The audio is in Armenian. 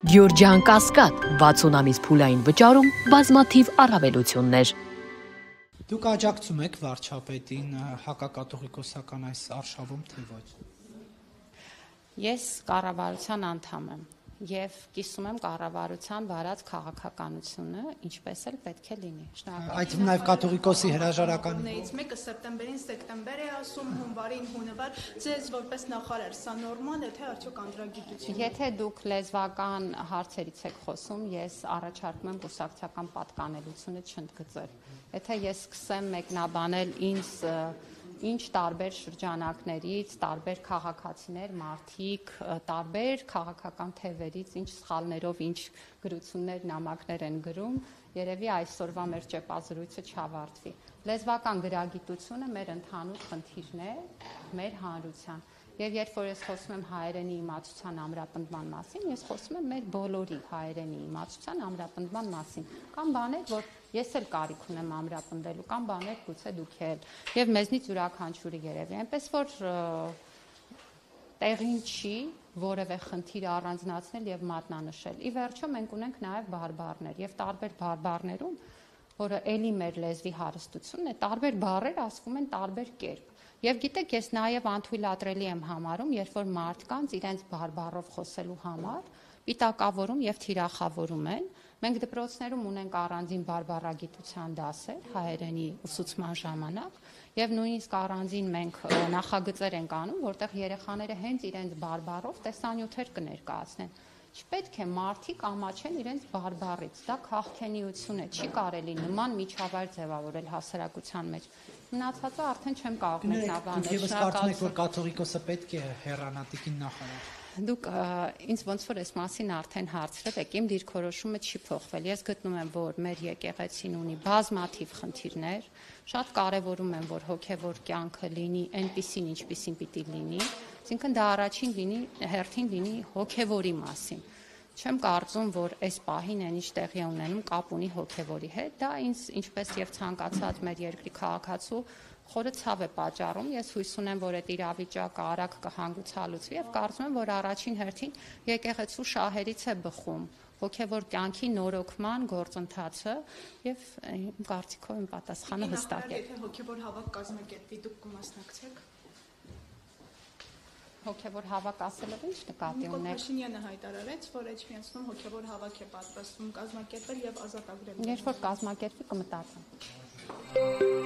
Գյորջյան Կասկադ 60 ամիս փուլային վճարում բազմաթիվ առավելություններ։ Դուք աջակցում եք վարչապետին հակակաթողիկոսական այս արշավում, թե ոչ։ Ես կառավարության անդամ եմ եւ կիսում եմ կառավարության վարած քաղաքականությունը, ինչպես էլ պետք է լինի։ Շնորհակալ։ Այդ նաև կաթողիկոսի հրաժարական Մեկը սեպտեմբերին սեպտեմբեր է ասում, հունվարին հունվար, ձեզ որպես նախարար, սա նորմալ է, թե արդյոք անդրագիտություն։ Եթե դուք լեզվական հարցերից եք խոսում, ես առաջարկում եմ կուսակցական պատկանելությունը չընդգծել։ Եթե ես սկսեմ մեկնաբանել ինչ տարբեր շրջանակներից, տարբեր քաղաքացիներ, մարդիկ, տարբեր քաղաքական թևերից, ինչ սխալներով, ինչ գրություններ, նամակներ են գրում, երևի այսօրվա մեր ճեպազրույցը չավարտվի։ Լեզվական գրագիտությունը մեր ընդհանուր խնդիրն է, մեր հանրության։ Եվ երբ որ ես խոսում եմ հայերենի իմացության ամրապնդման մասին, ես խոսում եմ մեր բոլորի հայերենի իմացության ամրապնդման մասին։ Կամ բաներ, որ ես էլ կարիք ունեմ ամրապնդելու, կամ բաներ գուցե դուք էլ։ Եվ մեզնից յուրաքանչյուրի երևի, այնպես որ տեղին չի որևէ խնդիր առանձնացնել եւ մատնանշել։ Ի վերջո մենք ունենք նաեւ բարբառներ եւ տարբեր բարբառներում, որը ելի մեր լեզվի հարստությունն է, տարբեր բառեր ասվում են տարբեր կերպ։ Եվ գիտեք, ես նաև անթույլատրելի եմ համարում, երբ որ մարդկանց իրենց բարբառով խոսելու համար պիտակավորում եւ թիրախավորում են։ Մենք դպրոցներում ունենք առանձին բարբառագիտության դասեր հայերենի ուսուցման ժամանակ եւ նույնիսկ առանձին մենք նախագծեր ենք անում, որտեղ երեխաները հենց իրենց բարբառով տեսանյութեր կներկայացնեն։ Չպետք է մարդիկ ամաչեն իրենց բարբառից, դա քաղաքենիություն է, չի կարելի նման միջավայր ձևավորել հասարակության մեջ։ Մնացածը արդեն չեմ կարող մեկնաբանել։ Դուք ևս կարծում եք, որ կաթողիկոսը պետք է հեռանա տիկին նախարար։ Դուք ինձ ոնց որ այս մասին արդեն հարցրել եք, իմ դիրքորոշումը չի փոխվել։ Ես գտնում եմ, որ մեր եկեղեցին ունի բազմաթիվ խնդիրներ, շատ կարևորում եմ, որ հոգևոր կյանքը լինի այնպիսին, ինչպիսին պիտի լինի, այսինքն դա առաջին հերթին լինի հոգևորի մասին։ Չեմ կարծում, որ այս պահին այն ինչ տեղի է ունենում կապ ունի հոգևորի հետ, դա ինձ ինչպես եւ ցանկացած մեր երկրի քաղաքացու խորը ցավ է պատճառում։ Ես հույս ունեմ, որ այդ իրավիճակը արագ կհանգուցալուծվի եւ կարծում եմ, որ առաջին հերթին եկեղեցու շահերից է բխում հոգևոր կյանքի նորոգման գործընթացը եւ իմ կարծիքով իմ պատասխանը հստակ է։ Եթե հոգևոր հավաք կազմակերպվի, դուք կմասնակցեք։ Հոգևոր հավաք ասելով ինչ նկատի ունեք։ Փաշինյանը հայտարարեց, որ Էջմիածնում հոգևոր հավաք է պատրաստվում կազմակերպել եւ ազատ ագրել։ Երբ որ կազմակերպվի կմտածեմ։